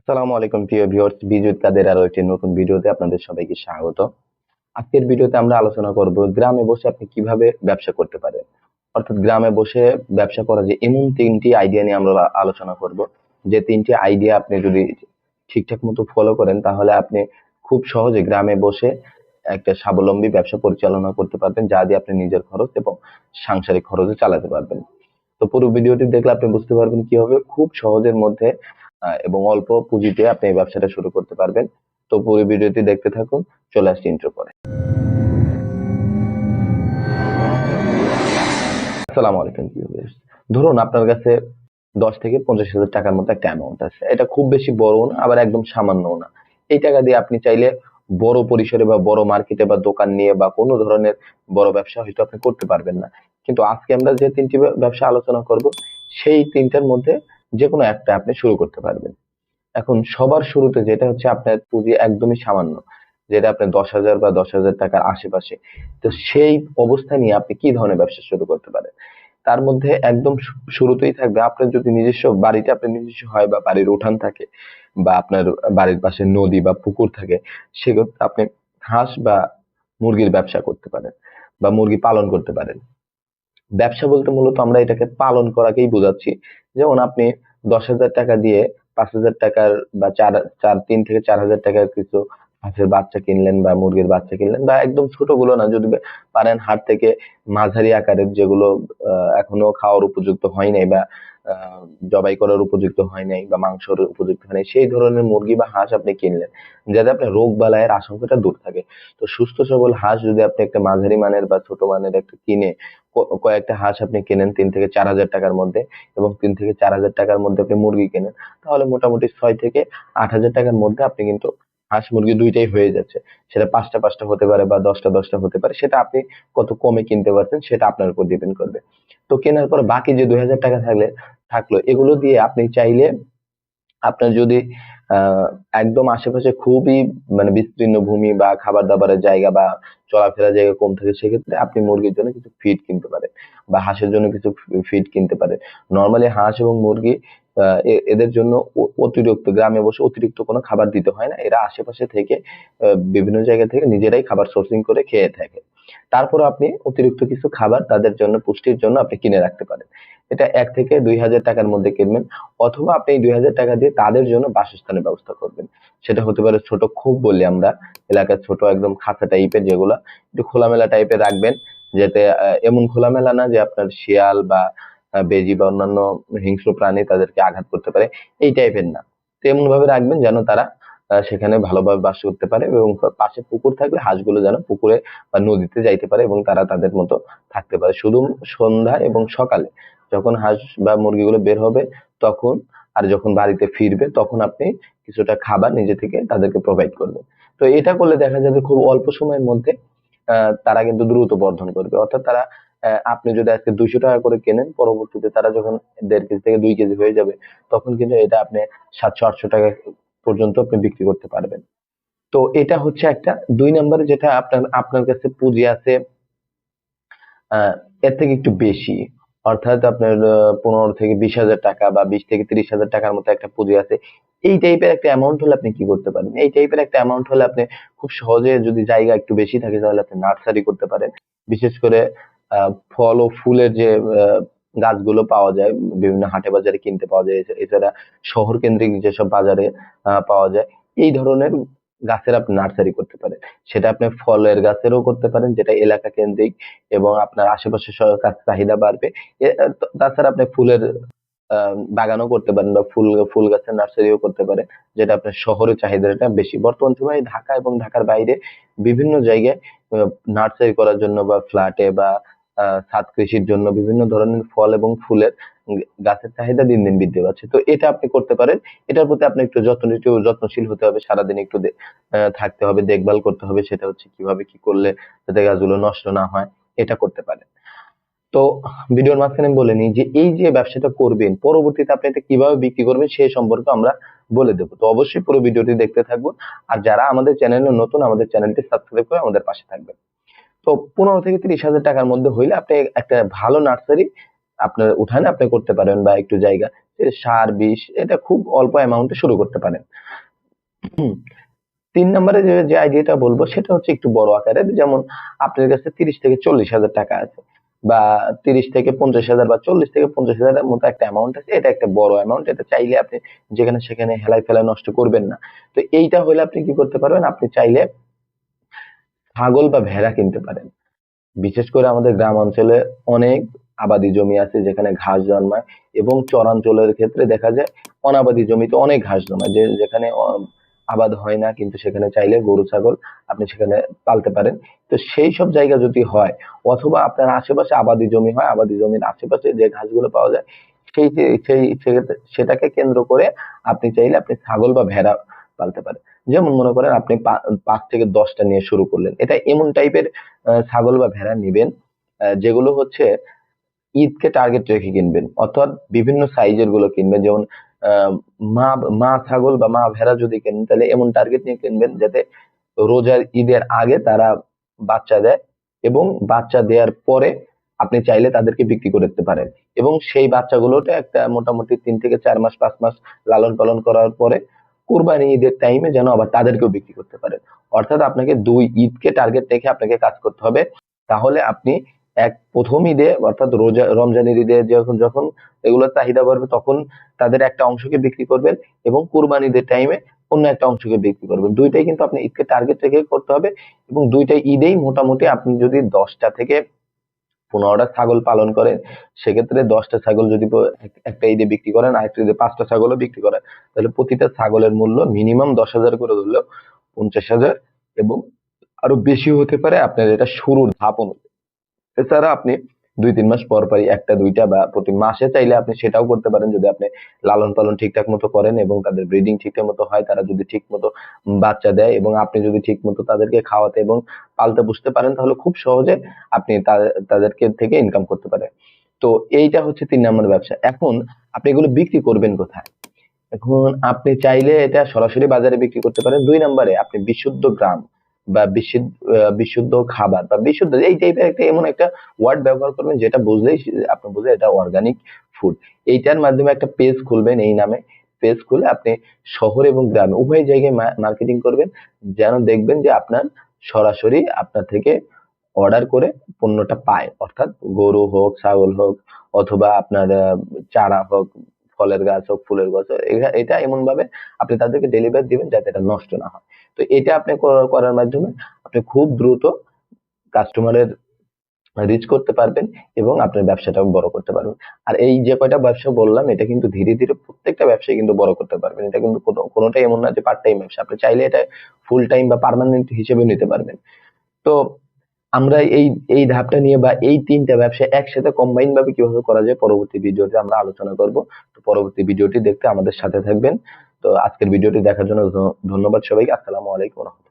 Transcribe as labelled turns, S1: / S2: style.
S1: আসসালামু আলাইকুম প্রিয় ভিউয়ার্স, বিদ্যুৎ কাদের আরো একটি নতুন ভিডিওতে আপনাদের সবাইকে স্বাগত। আজকের ভিডিওতে আমরা আলোচনা করব গ্রামে বসে আপনি কিভাবে ব্যবসা করতে পারেন। অর্থাৎ গ্রামে বসে ব্যবসা করা যে এমন তিনটি আইডিয়া নিয়ে আমরা আলোচনা করব, যে তিনটি আইডিয়া আপনি যদি ঠিকঠাক মতো ফলো করেন তাহলে আপনি খুব সহজে গ্রামে বসে একটা স্বাবলম্বী ব্যবসা পরিচালনা করতে পারবেন, যা দিয়ে আপনি নিজের খরচ এবং সাংসারিক খরচও চালাতে পারবেন। তো পুরো ভিডিওটি দেখলে আপনি বুঝতে পারবেন কিভাবে খুব সহজের মধ্যে এবং অল্প পুঁজিতে আপনি এই ব্যবসাটা শুরু করতে পারবেন। তো পুরো ভিডিওটি দেখতে থাকুন। চলে আসছি ইন্ট্রো পরে। আসসালামু আলাইকুম ভিউয়ার্স। ধরুন আপনার কাছে 10 থেকে 50 হাজার টাকার মতো একটা অ্যামাউন্ট আছে। এটা খুব বেশি বড় না, আবার একদম সামান্যও না। এই টাকা দিয়ে আপনি চাইলে বড় পরিসরে বা বড় মার্কেটে বা দোকান নিয়ে বা কোনো ধরনের বড় ব্যবসা হয়তো আপনি করতে পারবেন না। কিন্তু আজকে আমরা যে তিনটি ব্যবসা আলোচনা করব, সেই তিনটার মধ্যে যেকোনো একটা আপনি শুরু করতে পারবেন। এখন সবার শুরুতে যেটা হচ্ছে আপনার পুঁজি একদমই সামান্য, যেটা আপনার 10,000 বা 10,000 টাকার আশেপাশে। তো সেই অবস্থা নিয়ে আপনি কি ধরনের ব্যবসা শুরু করতে পারেন? তার মধ্যে একদম শুরুতেই থাকবে আপনার যদি নিজস্ব বাড়িতে আপনার নিজস্ব হয় বা বাড়ির উঠান থাকে বা আপনার বাড়ির পাশে নদী বা পুকুর থাকে, সেক্ষেত্রে আপনি হাঁস বা মুরগির ব্যবসা করতে পারেন বা মুরগি পালন করতে পারেন। ব্যবসা বলতে মূলত আমরা এটাকে পালন করাকেই বোঝাচ্ছি। যেমন আপনি 10,000 টাকা দিয়ে 5,000 টাকার বা 3 থেকে 4 হাজার টাকার কিছু হাঁসের বাচ্চা কিনলেন বা মুরগির বাচ্চা কিনলেন, বা একদম ছোটগুলো না, যদি পারেন হাট থেকে মাঝারি আকারের যেগুলো এখনো খাওয়ার উপযুক্ত হয় নাই বা আহ, জবাই করার উপযুক্ত হয় নাই বা মাংসর উপযুক্ত হয় নাই, সেই ধরনের মুরগি বা হাঁস আপনি কিনলেন, যাতে আপনার রোগ বালাইয়ের আশঙ্কাটা দূর থাকে। তো সুস্থ সবল হাঁস যদি আপনি একটা মাঝারি মানের বা ছোট মানের একটা কিনে কয়েকটা হাঁস আপনি কেনেন 3 থেকে 4 হাজার টাকার মধ্যে, এবং 3 থেকে 4 হাজার টাকার মধ্যে আপনি মুরগি কেনেন, তাহলে মোটামুটি 6 থেকে 8 হাজার টাকার মধ্যে আপনি কিন্তু হাঁস মুরগি দুইটাই হয়ে যাচ্ছে। সেটা পাঁচটা পাঁচটা হতে পারে বা দশটা দশটা হতে পারে, সেটা আপনি কত কমে কিনতে পারছেন সেটা আপনার উপর ডিপেন্ড করবে। তো কেনার পর বাকি যে 2,000 টাকা থাকলো, এগুলো দিয়ে আপনি চাইলে আপনার যদি আহ একদম আশেপাশে খুবই মানে বিস্তীর্ণ ভূমি বা খাবার দাবারের জায়গা বা চলাফেরার জায়গা কম থাকে, সেক্ষেত্রে আপনি মুরগির জন্য কিছু ফিড কিনতে পারেন বা হাঁসের জন্য কিছু ফিড কিনতে পারেন। নর্মালি হাঁস এবং মুরগি এদের জন্য অতিরিক্ত গ্রামে বসে অতিরিক্ত কোনো খাবার দিতে হয় না। এরা আশেপাশে থেকে বিভিন্ন জায়গা থেকে নিজেরাই খাবার সোর্সিং করে খেয়ে থাকে। তারপর আপনি অতিরিক্ত কিছু খাবার তাদের জন্য পুষ্টির জন্য আপনি কিনে রাখতে পারেন। এটা 1 থেকে 2 হাজার টাকার মধ্যে কিনবেন, অথবা আপনি এই 2,000 টাকা দিয়ে তাদের জন্য বাসস্থানের ব্যবস্থা করবেন। সেটা হতে পারে ছোট খোপ বলি আমরা, এলাকার ছোট একদম খাঁচা টাইপের, যেগুলা একটু খোলামেলা টাইপের রাখবেন, যাতে এমন খোলামেলা না যে আপনার শিয়াল বা বেজি বা অন্যান্য হিংস্র প্রাণী তাদেরকে আঘাত করতে পারে, এই টাইপের না। তো এমন ভাবে রাখবেন যেন তারা সেখানে ভালোভাবে বাস করতে পারে, এবং পাশে পুকুর থাকলে হাঁসগুলো যেন পুকুরে বা নদীতে যাইতে পারে এবং তারা তাদের মতো থাকতে পারে। শুধু সন্ধ্যা এবং সকালে যখন হাঁস বা মুরগিগুলো বের হবে তখন, আর যখন বাড়িতে ফিরবে তখন আপনি কিছুটা খাবার নিজে থেকে তাদেরকে প্রোভাইড করবেন। তো এটা করলে দেখা যাবে খুব অল্প সময়ের মধ্যে তারা কিন্তু দ্রুত বর্ধন করবে। অর্থাৎ তারা আপনি যদি আজকে 200 টাকা করে কেনেন, পরবর্তীতে তারা যখন 1.5 কেজি থেকে 2 কেজি হয়ে যাবে, তখন কিন্তু এটা আপনি 700-800 টাকা পর্যন্ত আপনি বিক্রি করতে পারবেন। তো এটা হচ্ছে একটা। 2 নম্বরে যেটা আপনার আপনার কাছে পুঁজি আছে আহ এর থেকে একটু বেশি, অর্থাৎ আপনার 15 থেকে 20 হাজার টাকা বা 20 থেকে 30 হাজার টাকার মতো একটা পুঁজি আছে, এই টাইপের একটা অ্যামাউন্ট হলে আপনি কি করতে পারেন? এই টাইপের একটা অ্যামাউন্ট হলে আপনি খুব সহজে, যদি জায়গা একটু বেশি থাকে, তাহলে আপনি নার্সারি করতে পারেন। বিশেষ করে ফল ও ফুলের যে গাছগুলো পাওয়া যায় বিভিন্ন হাটে বাজারে কিনতে পাওয়া যায়, এছাড়া শহর কেন্দ্রিক যেসব বাজারে পাওয়া যায়, এই ধরনের গাছের আপনি নার্সারি করতে পারেন। সেটা আপনি ফলের গাছেরও করতে পারেন, যেটা এলাকা কেন্দ্রিক এবং আপনার আশেপাশে কাছে চাহিদা বাড়বে। তাছাড়া আপনি ফুলের বাগানও করতে পারেন বা ফুল ফুল গাছের নার্সারিও করতে পারেন, যেটা আপনার শহরে চাহিদাটা বেশি। বর্তমান সময়ে ঢাকা এবং ঢাকার বাইরে বিভিন্ন জায়গায় নার্সারি করার জন্য বা ফ্ল্যাটে বা ছাদ কৃষির জন্য বিভিন্ন ধরনের ফল এবং ফুলের গাছের চাহিদা দিন দিন বৃদ্ধি পাচ্ছে। তো এটা আপনি করতে পারেন। এটার প্রতি আপনি একটু যত্নশীল হতে হবে, সারাদিন একটু থাকতে হবে, দেখভাল করতে হবে। সেটা হচ্ছে কিভাবে কি করলে যাতে গাছগুলো নষ্ট না হয়, এটা করতে পারেন। তো ভিডিওর মাঝখানে আমি বলে নিই যে এই যে ব্যবসাটা করবেন, পরবর্তীতে আপনি এটা কিভাবে বিক্রি করবেন সেই সম্পর্কে আমরা বলে দেবো। তো অবশ্যই পুরো ভিডিওটি দেখতে থাকবো। আর যারা আমাদের চ্যানেলে নতুন, আমাদের চ্যানেলটি সাবস্ক্রাইব করে আমাদের পাশে থাকবেন। তো 15 থেকে 30 হাজার টাকার মধ্যে হইলে আপনি একটা ভালো নার্সারি আপনার উঠানে আপনি করতে পারেন, বা একটু জায়গা সার বিষ এটা খুব অল্প অ্যামাউন্টে শুরু করতে পারেন। ৩ নম্বরে যে আইডিয়াটা বলবো সেটা হচ্ছে একটু বড় আকারের। যেমন আপনার কাছে 30,000 থেকে 40,000 টাকা আছে, বা 30,000 থেকে 50,000 বা 40,000 থেকে 50,000 এর মতো একটা অ্যামাউন্ট আছে। এটা একটা বড় অ্যামাউন্ট। এটা চাইলে আপনি যেখানে সেখানে হেলায় ফেলায় নষ্ট করবেন না। তো এইটা হলে আপনি কি করতে পারবেন? আপনি চাইলে ছাগল বা ভেড়া কিনতে পারেন। বিশেষ করে আমাদের গ্রাম অঞ্চলে অনেক আবাদি জমি আছে যেখানে ঘাস জন্মায়, এবং চরাঞ্চলের ক্ষেত্রে দেখা যায় অনাবাদি জমিতে অনেক ঘাস জন্মায়, যেখানে আবাদ হয় না, কিন্তু সেখানে চাইলে গরু ছাগল আপনি সেখানে পালতে পারেন। তো সেই সব জায়গা যদি হয়, অথবা আপনার আশেপাশে আবাদি জমি হয়, আবাদি জমির আশেপাশে যে ঘাসগুলো পাওয়া যায় সেই সেটাকে কেন্দ্র করে আপনি চাইলে আপনি ছাগল বা ভেড়া পালতে পারেন। যেমন মনে করেন আপনি 5 থেকে 10টা নিয়ে শুরু করলেন। এটা এমন টাইপের ছাগল বা ভেড়া নিবেন যেগুলো হচ্ছে ঈদকে টার্গেট রেখে কিনবেন, অর্থাৎ বিভিন্ন সাইজের গুলো কিনবেন। যেমন আহ, মা মা ছাগল বা মা ভেড়া যদি কেনেন তাহলে এমন টার্গেট নিয়ে কিনবেন যাতে রোজার ঈদের আগে তারা বাচ্চা দেয়, এবং বাচ্চা দেওয়ার পরে আপনি চাইলে তাদেরকে বিক্রি করে দিতে পারেন। এবং সেই বাচ্চাগুলোটা একটা মোটামুটি 3 থেকে 4 মাস 5 মাস লালন পালন করার পরে কুরবানি ঈদের টাইমে যেন আবার তাদেরকেও বিক্রি করতে পারেন। অর্থাৎ আপনাকে 2 ঈদকে টার্গেট রেখে আপনাকে কাজ করতে হবে। তাহলে আপনি প্রথম ঈদে, অর্থাৎ রমজানের ঈদে যখন যখন এগুলোর চাহিদা বাড়বে তখন তাদের একটা অংশকে বিক্রি করবেন, এবং কুরবানি ঈদের টাইমে অন্য একটা অংশকে বিক্রি করবেন। দুইটাই কিন্তু আপনি ঈদকে টার্গেট রেখে করতে হবে। এবং দুইটা ঈদেই মোটামুটি আপনি যদি 10টা থেকে 15টা ছাগল পালন করেন, সেক্ষেত্রে 10টা ছাগল যদি একটা ঈদে বিক্রি করেন, আরেকটা ঈদে 5টা ছাগলও বিক্রি করেন, তাহলে প্রতিটা ছাগলের মূল্য মিনিমাম 10,000 করে ধরলেও 50,000, এবং আরো বেশি হতে পারে আপনার এটা শুরুর ধাপ অনুযায়ী। এছাড়া আপনি 2-3 মাস পর পরই একটা দুইটা, বা প্রতি মাসে চাইলে আপনি সেটাও করতে পারেন, যদি আপনি লালন পালন ঠিকঠাক মতো করেন এবং তাদের ব্রিডিং ঠিকঠাক মতো হয়, তারা যদি ঠিক মতো বাচ্চা দেয়, এবং আপনি যদি ঠিক মতো তাদেরকে খাওয়াতে এবং পালতে বুঝতে পারেন, তাহলে খুব সহজে আপনি তাদেরকে থেকে ইনকাম করতে পারেন। তো এইটা হচ্ছে 3 নম্বর ব্যবসা। এখন আপনি এগুলো বিক্রি করবেন কোথায়? এখন আপনি চাইলে এটা সরাসরি বাজারে বিক্রি করতে পারেন। 2 নম্বরে আপনি বিশুদ্ধ গ্রাম বা বিশুদ্ধ খাবার বা বিশুদ্ধ এই টাইপের একটা এমন একটা ওয়ার্ড ব্যবহার করবেন যেটা বুঝলেই আপনি বুঝে এটা অর্গানিক ফুড। এইটার মাধ্যমে একটা পেজ খুলবেন, এই নামে পেজ খুলে আপনি শহর এবং গ্রামে উভয় জায়গায় মার্কেটিং করবেন, যেন দেখবেন যে আপনার সরাসরি আপনার থেকে অর্ডার করে পণ্যটা পায়। অর্থাৎ গরু হোক, ছাগল হোক, অথবা আপনার চারা হোক, ফলের গাছ হোক, ফুলের গাছ হোক, এটা এমন ভাবে আপনি তাদেরকে ডেলিভারি দিবেন যাতে এটা নষ্ট না হয়। তো এটা আপনি করার মাধ্যমে আপনি খুব দ্রুত কাস্টমারের রিচ করতে পারবেন, এবং আপনার ব্যবসাটাও বড় করতে পারবেন। আর এই যে কয়টা ব্যবসা বললাম, এটা কিন্তু ধীরে ধীরে প্রত্যেকটা ব্যবসায় কিন্তু বড় করতে পারবেন। এটা কিন্তু কোনোটাই এমন না যে পার্ট টাইম ব্যবসা, আপনি চাইলে এটা ফুল টাইম বা পার্মানেন্ট হিসেবে নিতে পারবেন। তো আমরা এই এই ধাপটা নিয়ে, বা এই 3টা ব্যবসা একসাথে কম্বাইন ভাবে কিভাবে করা যায়, পরবর্তী ভিডিওতে আমরা আলোচনা করব। তো পরবর্তী ভিডিওটি দেখতে আমাদের সাথে থাকবেন। তো আজকের ভিডিওটি দেখার জন্য ধন্যবাদ সবাইকে। আসসালামু আলাইকুম।